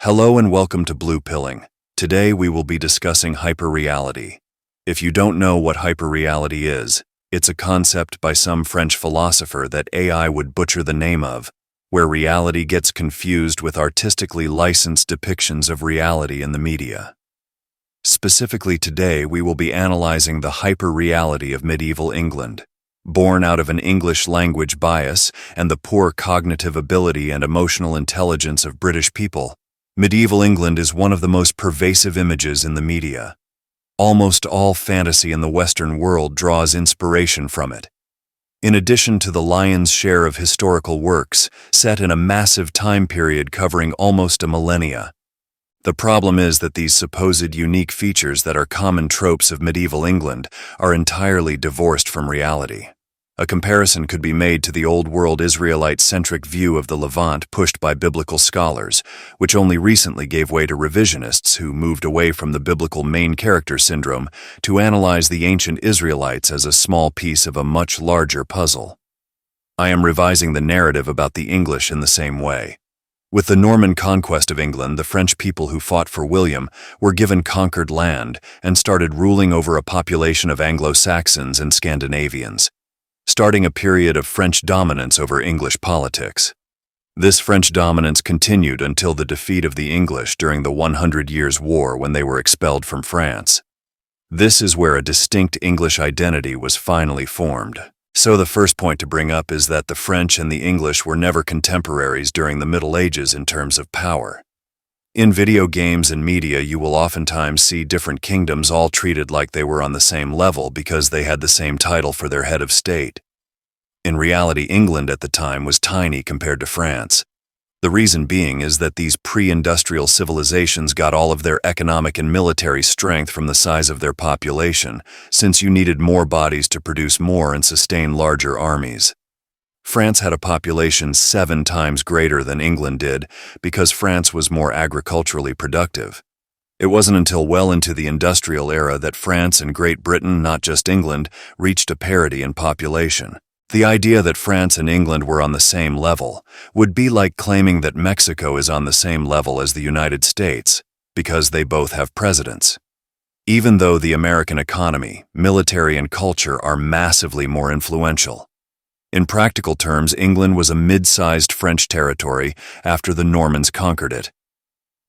Hello and welcome to Bluepilling. Today we will be discussing hyperreality. If you don't know what hyperreality is, it's a concept by some French philosopher that AI would butcher the name of, where reality gets confused with artistically licensed depictions of reality in the media. Specifically today we will be analyzing the hyperreality of medieval England. Born out of an English language bias and the poor cognitive ability and emotional intelligence of British people, medieval England is one of the most pervasive images in the media. Almost all fantasy in the Western world draws inspiration from it. In addition to the lion's share of historical works set in a massive time period covering almost a millennia. The problem is that these supposed unique features that are common tropes of medieval England are entirely divorced from reality. A comparison could be made to the Old World Israelite-centric view of the Levant pushed by biblical scholars, which only recently gave way to revisionists who moved away from the biblical main character syndrome to analyze the ancient Israelites as a small piece of a much larger puzzle. I am revising the narrative about the English in the same way. With the Norman conquest of England, the French people who fought for William were given conquered land and started ruling over a population of Anglo-Saxons and Scandinavians, starting a period of French dominance over English politics. This French dominance continued until the defeat of the English during the 100 Years' War when they were expelled from France. This is where a distinct English identity was finally formed. So the first point to bring up is that the French and the English were never contemporaries during the Middle Ages in terms of power. In video games and media, you will oftentimes see different kingdoms all treated like they were on the same level because they had the same title for their head of state. In reality, England at the time was tiny compared to France. The reason being is that these pre-industrial civilizations got all of their economic and military strength from the size of their population, since you needed more bodies to produce more and sustain larger armies. France had a population 7 times greater than England did because France was more agriculturally productive. It wasn't until well into the industrial era that France and Great Britain, not just England, reached a parity in population. The idea that France and England were on the same level would be like claiming that Mexico is on the same level as the United States, because they both have presidents. Even though the American economy, military, and culture are massively more influential. In practical terms, England was a mid-sized French territory after the Normans conquered it.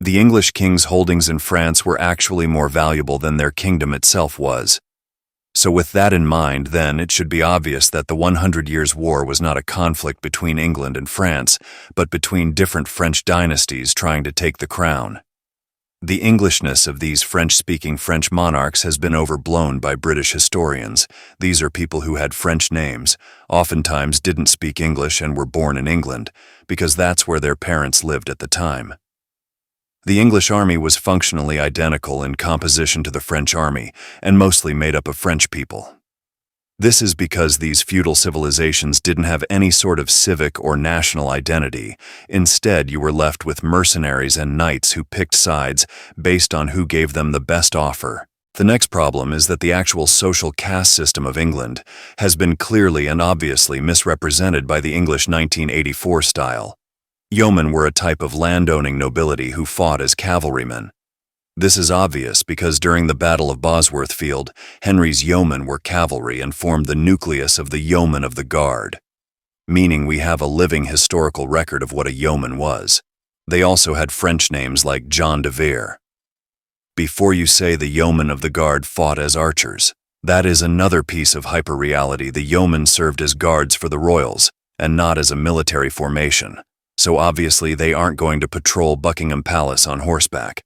The English king's holdings in France were actually more valuable than their kingdom itself was. So with that in mind, then, it should be obvious that the 100 Years' War was not a conflict between England and France, but between different French dynasties trying to take the crown. The Englishness of these French-speaking French monarchs has been overblown by British historians. These are people who had French names, oftentimes didn't speak English and were born in England, because that's where their parents lived at the time. The English army was functionally identical in composition to the French army, and mostly made up of French people. This is because these feudal civilizations didn't have any sort of civic or national identity. Instead, you were left with mercenaries and knights who picked sides based on who gave them the best offer. The next problem is that the actual social caste system of England has been clearly and obviously misrepresented by the English 1984 style. Yeomen were a type of landowning nobility who fought as cavalrymen. This is obvious because during the Battle of Bosworth Field, Henry's yeomen were cavalry and formed the nucleus of the yeomen of the guard, meaning we have a living historical record of what a yeoman was. They also had French names like John de Vere. Before you say the yeomen of the guard fought as archers, that is another piece of hyperreality. The yeomen served as guards for the royals, and not as a military formation, so obviously they aren't going to patrol Buckingham Palace on horseback.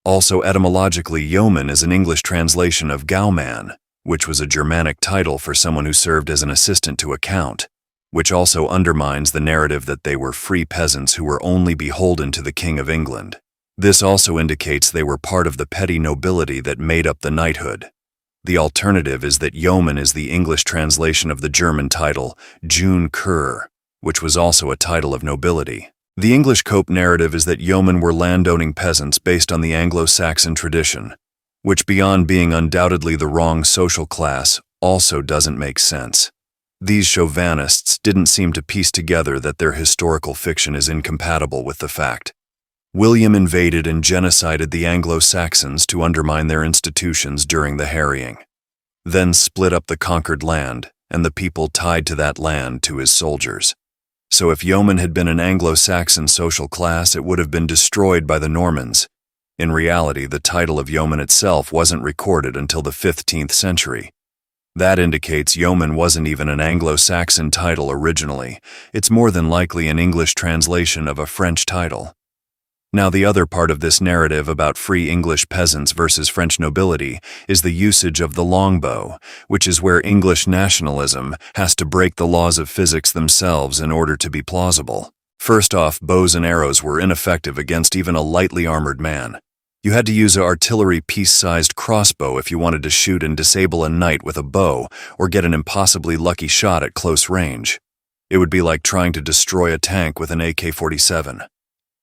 Also, etymologically, yeoman is an English translation of gauman, which was a Germanic title for someone who served as an assistant to a count, which also undermines the narrative that they were free peasants who were only beholden to the King of England. This also indicates they were part of the petty nobility that made up the knighthood. The alternative is that yeoman is the English translation of the German title June Kur, which was also a title of nobility. The English cope narrative is that yeomen were landowning peasants based on the Anglo-Saxon tradition, which beyond being undoubtedly the wrong social class, also doesn't make sense. These chauvinists didn't seem to piece together that their historical fiction is incompatible with the fact. William invaded and genocided the Anglo-Saxons to undermine their institutions during the harrying, then split up the conquered land and the people tied to that land to his soldiers. So if yeoman had been an Anglo-Saxon social class, it would have been destroyed by the Normans. In reality, the title of yeoman itself wasn't recorded until the 15th century. That indicates yeoman wasn't even an Anglo-Saxon title originally. It's more than likely an English translation of a French title. Now, the other part of this narrative about free English peasants versus French nobility is the usage of the longbow, which is where English nationalism has to break the laws of physics themselves in order to be plausible. First off, bows and arrows were ineffective against even a lightly armored man. You had to use an artillery piece-sized crossbow if you wanted to shoot and disable a knight with a bow or get an impossibly lucky shot at close range. It would be like trying to destroy a tank with an AK-47.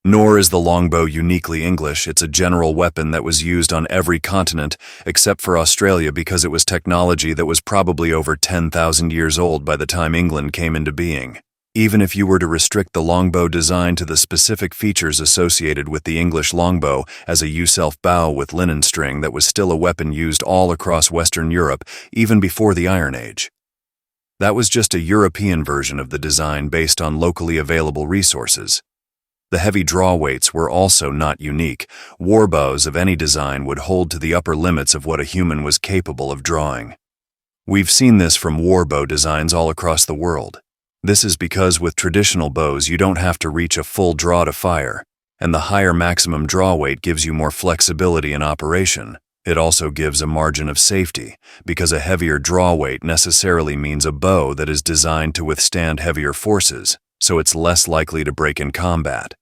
Nor is the longbow uniquely English. It's a general weapon that was used on every continent except for Australia because it was technology that was probably over 10,000 years old by the time England came into being. Even if you were to restrict the longbow design to the specific features associated with the English longbow as a U-self bow with linen string, that was still a weapon used all across Western Europe even before the Iron Age. That was just a European version of the design based on locally available resources. The heavy draw weights were also not unique. Warbows of any design would hold to the upper limits of what a human was capable of drawing. We've seen this from warbow designs all across the world. This is because with traditional bows you don't have to reach a full draw to fire, and the higher maximum draw weight gives you more flexibility in operation. It also gives a margin of safety, because a heavier draw weight necessarily means a bow that is designed to withstand heavier forces, so it's less likely to break in combat.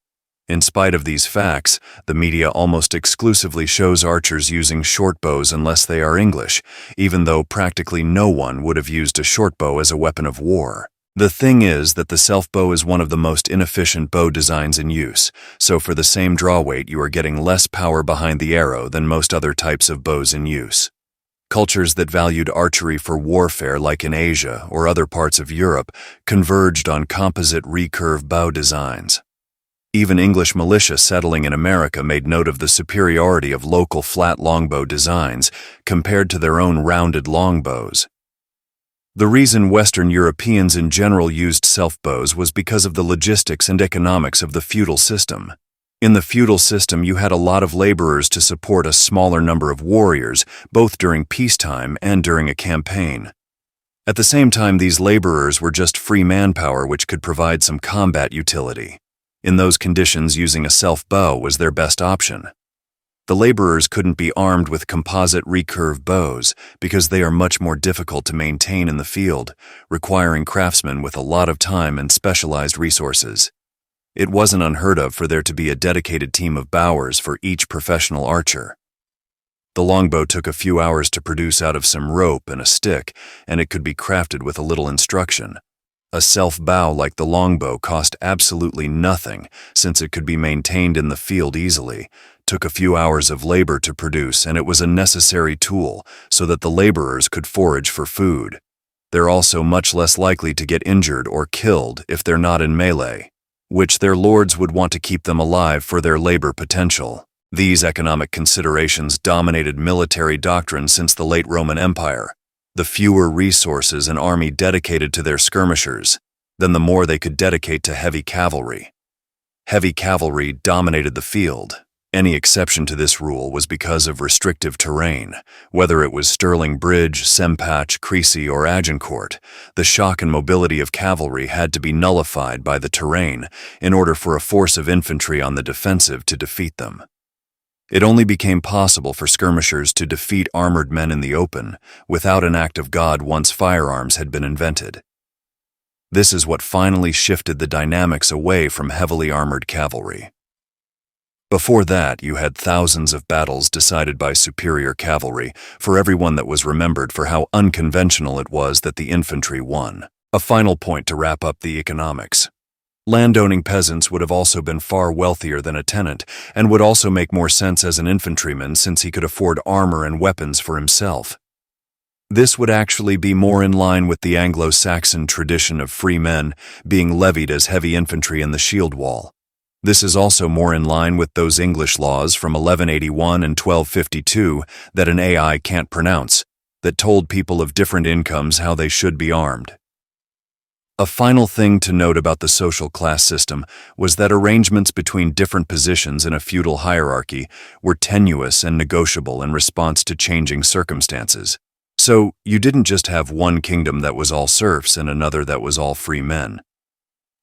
In spite of these facts, the media almost exclusively shows archers using short bows unless they are English, even though practically no one would have used a short bow as a weapon of war. The thing is that the self-bow is one of the most inefficient bow designs in use, so for the same draw weight you are getting less power behind the arrow than most other types of bows in use. Cultures that valued archery for warfare, like in Asia or other parts of Europe, converged on composite recurve bow designs. Even English militia settling in America made note of the superiority of local flat longbow designs compared to their own rounded longbows. The reason Western Europeans in general used self-bows was because of the logistics and economics of the feudal system. In the feudal system, you had a lot of laborers to support a smaller number of warriors, both during peacetime and during a campaign. At the same time, these laborers were just free manpower which could provide some combat utility. In those conditions, using a self-bow was their best option. The laborers couldn't be armed with composite recurve bows because they are much more difficult to maintain in the field, requiring craftsmen with a lot of time and specialized resources. It wasn't unheard of for there to be a dedicated team of bowers for each professional archer. The longbow took a few hours to produce out of some rope and a stick, and it could be crafted with a little instruction. A self-bow like the longbow cost absolutely nothing since it could be maintained in the field easily, took a few hours of labor to produce, and it was a necessary tool so that the laborers could forage for food. They're also much less likely to get injured or killed if they're not in melee, which their lords would want to keep them alive for their labor potential. These economic considerations dominated military doctrine since the late Roman Empire. The fewer resources an army dedicated to their skirmishers, then the more they could dedicate to heavy cavalry. Heavy cavalry dominated the field. Any exception to this rule was because of restrictive terrain. Whether it was Stirling Bridge, Sempach, Crecy, or Agincourt, the shock and mobility of cavalry had to be nullified by the terrain in order for a force of infantry on the defensive to defeat them. It only became possible for skirmishers to defeat armored men in the open without an act of God once firearms had been invented. This is what finally shifted the dynamics away from heavily armored cavalry. Before that, you had thousands of battles decided by superior cavalry for every one that was remembered for how unconventional it was that the infantry won. A final point to wrap up the economics. Landowning peasants would have also been far wealthier than a tenant, and would also make more sense as an infantryman since he could afford armor and weapons for himself. This would actually be more in line with the Anglo-Saxon tradition of free men being levied as heavy infantry in the shield wall. This is also more in line with those English laws from 1181 and 1252 that an AI can't pronounce, that told people of different incomes how they should be armed. A final thing to note about the social class system was that arrangements between different positions in a feudal hierarchy were tenuous and negotiable in response to changing circumstances. So, you didn't just have one kingdom that was all serfs and another that was all free men.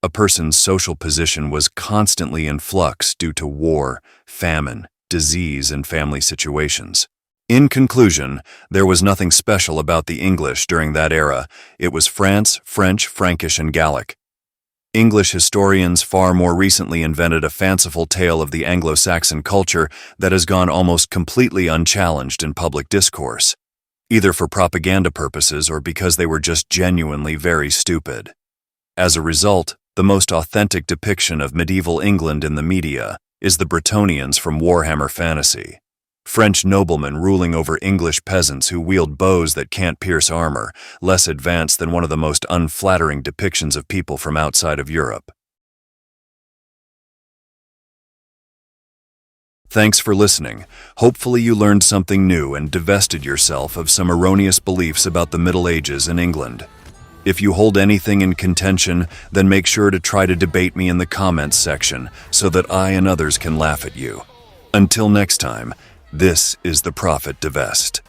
A person's social position was constantly in flux due to war, famine, disease, and family situations. In conclusion, there was nothing special about the English during that era. It was France, French, Frankish, and Gallic. English historians far more recently invented a fanciful tale of the Anglo-Saxon culture that has gone almost completely unchallenged in public discourse, either for propaganda purposes or because they were just genuinely very stupid. As a result, the most authentic depiction of medieval England in the media is the Bretonians from Warhammer Fantasy. French noblemen ruling over English peasants who wield bows that can't pierce armor, less advanced than one of the most unflattering depictions of people from outside of Europe. Thanks for listening. Hopefully you learned something new and divested yourself of some erroneous beliefs about the Middle Ages in England. If you hold anything in contention, then make sure to try to debate me in the comments section so that I and others can laugh at you. Until next time, this is the Prophet Divest.